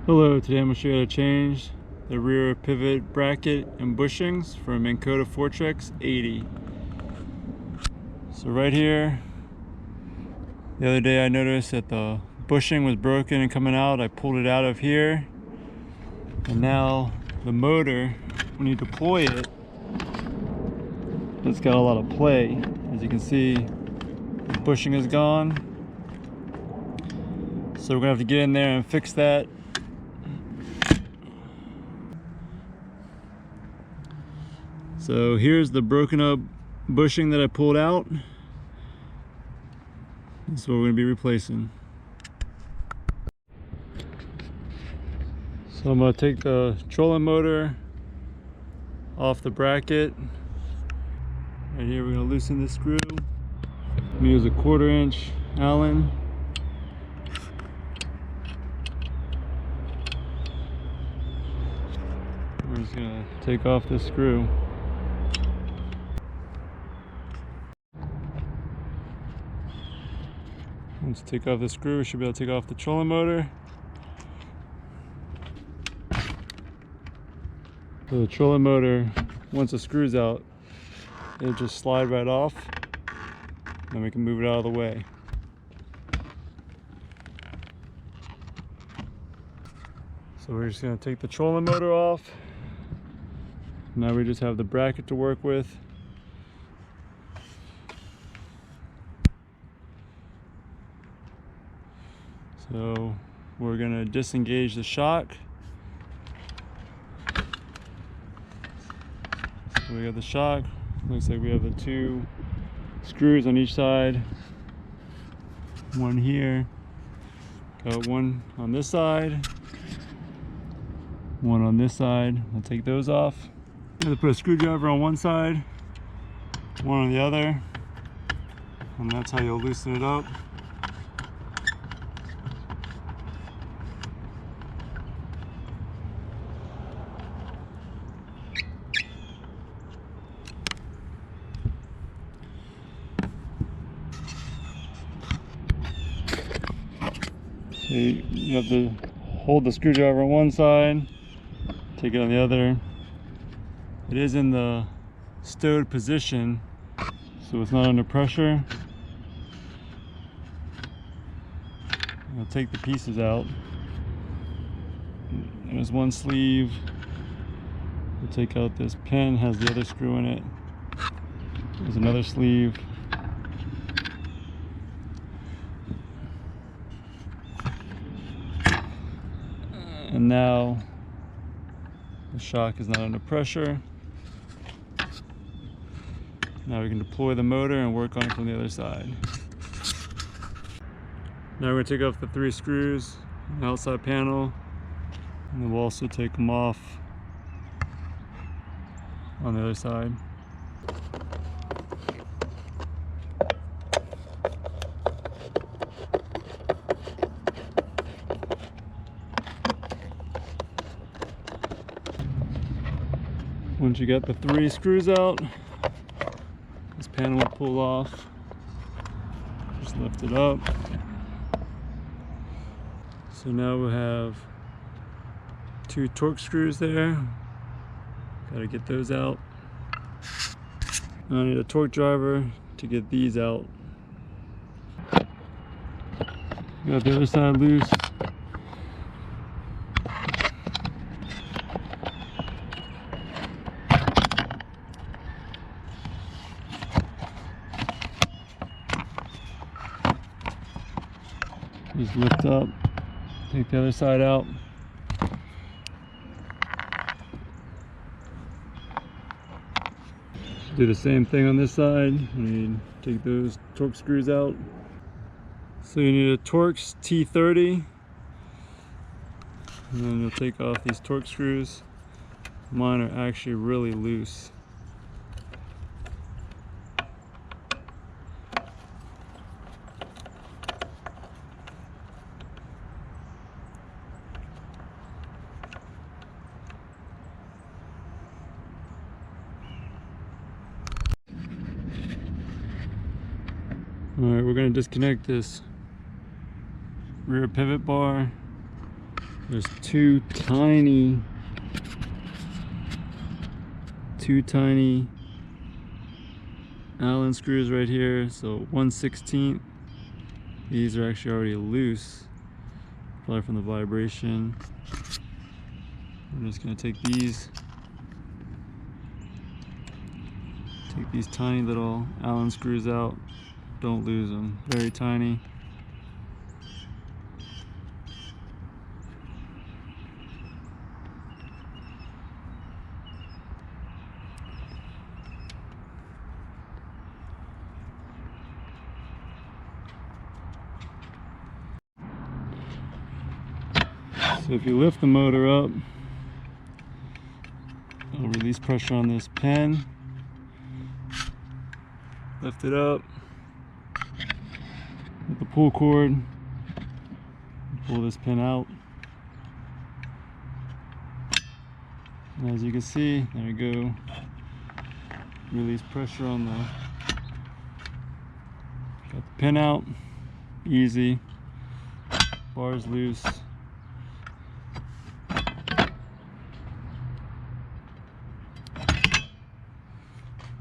Hello, today I'm going to show you how to change the rear pivot bracket and bushings for a Minn Kota Fortrex 80. So right here, the other day I noticed that the bushing was broken and coming out. I pulled it out of here, and now the motor, when you deploy it, it's got a lot of play. As you can see, the bushing is gone. So we're going to have to get in there and fix that. So here's the broken up bushing that I pulled out. This is what we're going to be replacing. So I'm going to take the trolling motor off the bracket. Right here we're going to loosen this screw. I'm going to use a 1/4 inch Allen. We're just going to take off this screw. Once you take off the screw, we should be able to take off the trolling motor. So the trolling motor, once the screw's out, it'll just slide right off, and we can move it out of the way. So we're just going to take the trolling motor off. Now we just have the bracket to work with. So we're going to disengage the shock. So we got the shock. Looks like we have the 2 screws on each side. One here. Got one on this side. One on this side. I'll take those off. I'm going to put a screwdriver on one side, one on the other, and that's how you'll loosen it up. So you have to hold the screwdriver on one side, take it on the other. It is in the stowed position, so it's not under pressure. I'll take the pieces out. There's one sleeve. We'll take out this pin, has the other screw in it. There's another sleeve. And now the shock is not under pressure. Now we can deploy the motor and work on it from the other side. Now we're going to take off the 3 screws on the outside panel, and then we'll also take them off on the other side. Once you get the 3 screws out, this panel will pull off. Just lift it up. So now we have 2 torque screws there. Got to get those out. Now I need a torque driver to get these out. Got the other side loose. Just lift up, take the other side out. Do the same thing on this side. We need to take those torque screws out. So you need a Torx T30, and then you'll take off these torque screws. Mine are actually really loose. Alright, we're going to disconnect this rear pivot bar There's two tiny Allen screws right here, so 1/16. These are actually already loose, probably from the vibration. I'm just going to take these tiny little Allen screws out. Don't lose them, very tiny. So if you lift the motor up, it'll release pressure on this pin. Lift it up with the pull cord, pull this pin out. And as you can see, there you go. Release pressure on the, got the pin out, easy, bars loose.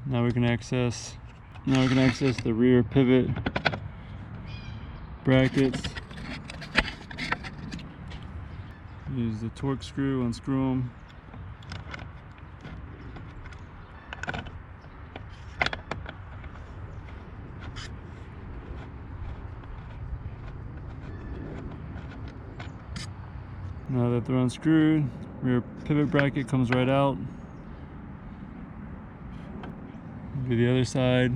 Now we can access the rear pivot brackets. Use the torque screw, unscrew them. Now that they're unscrewed, rear pivot bracket comes right out. Do the other side.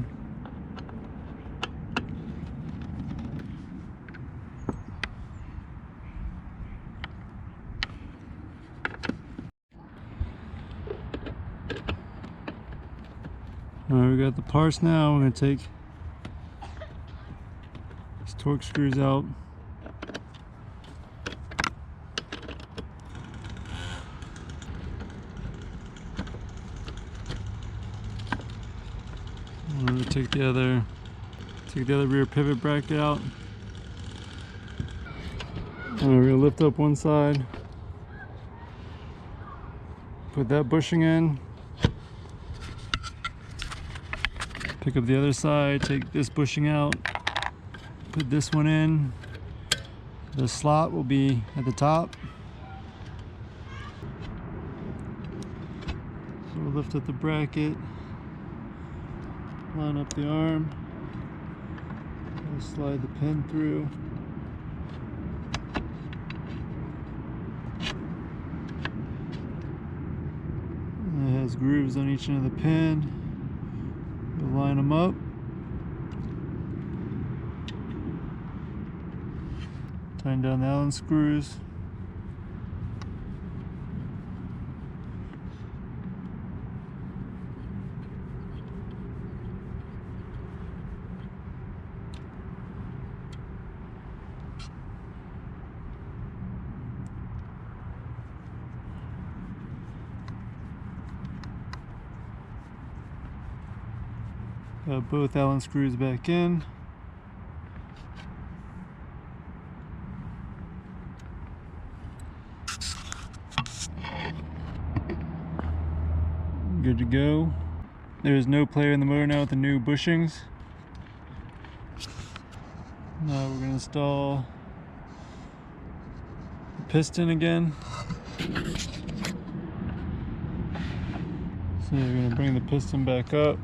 Alright, we got the parts now. We're going to take these torque screws out. I'm going to take the other rear pivot bracket out. And we're going to lift up one side, put that bushing in, pick up the other side, take this bushing out, put this one in. The slot will be at the top. So we'll lift up the bracket, line up the arm, and slide the pin through. And it has grooves on each end of the pin. We'll line them up. Tighten down the Allen screws. Got both Allen screws back in. Good to go. There's no player in the motor now with the new bushings. Now we're going to install the piston again. So we're going to bring the piston back up.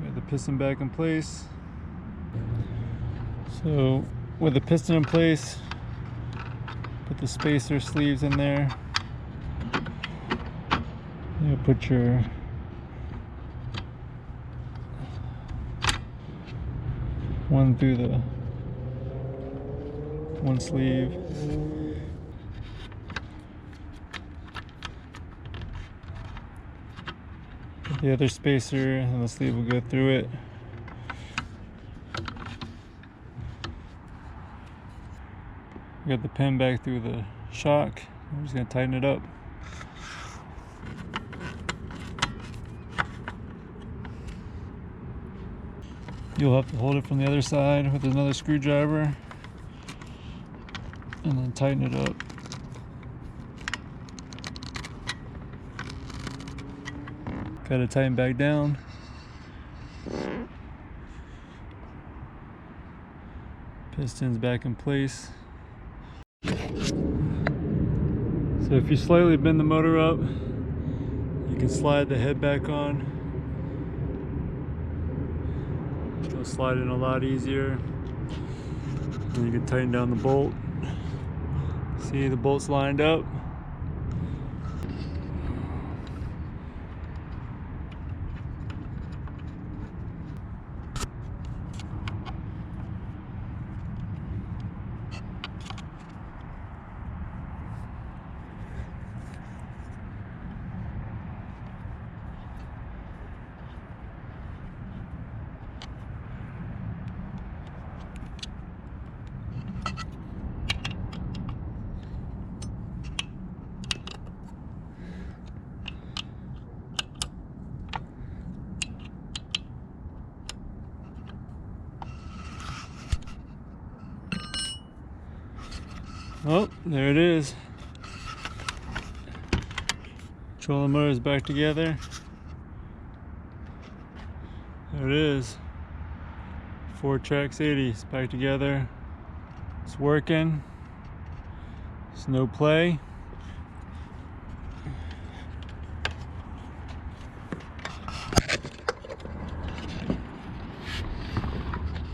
Get the piston back in place. So with the piston in place, put the spacer sleeves in there. You put your one through the one sleeve. Put the other spacer and the sleeve will go through it. Got the pin back through the shock. I'm just going to tighten it up. You'll have to hold it from the other side with another screwdriver and then tighten it up. Got to tighten back down. Pistons back in place. So if you slightly bend the motor up, you can slide the head back on. It'll slide in a lot easier. And you can tighten down the bolt. See, the bolt's lined up. Oh, there it is. Trolling motor is back together. There it is. 4-Trax 80 is back together. It's working. It's no play.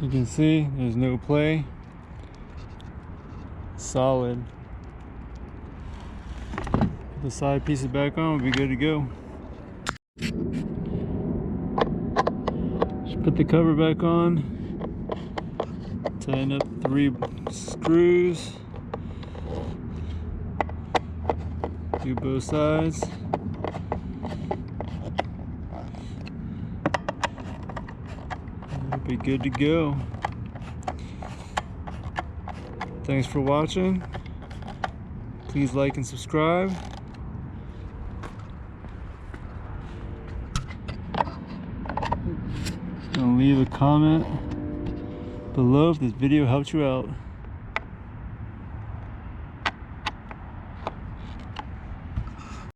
You can see there's no play. Solid. Put the side pieces back on, we'll be good to go. Just put the cover back on. Tighten up 3 screws. Do both sides. We'll be good to go. Thanks for watching. Please like and subscribe. And leave a comment below if this video helped you out.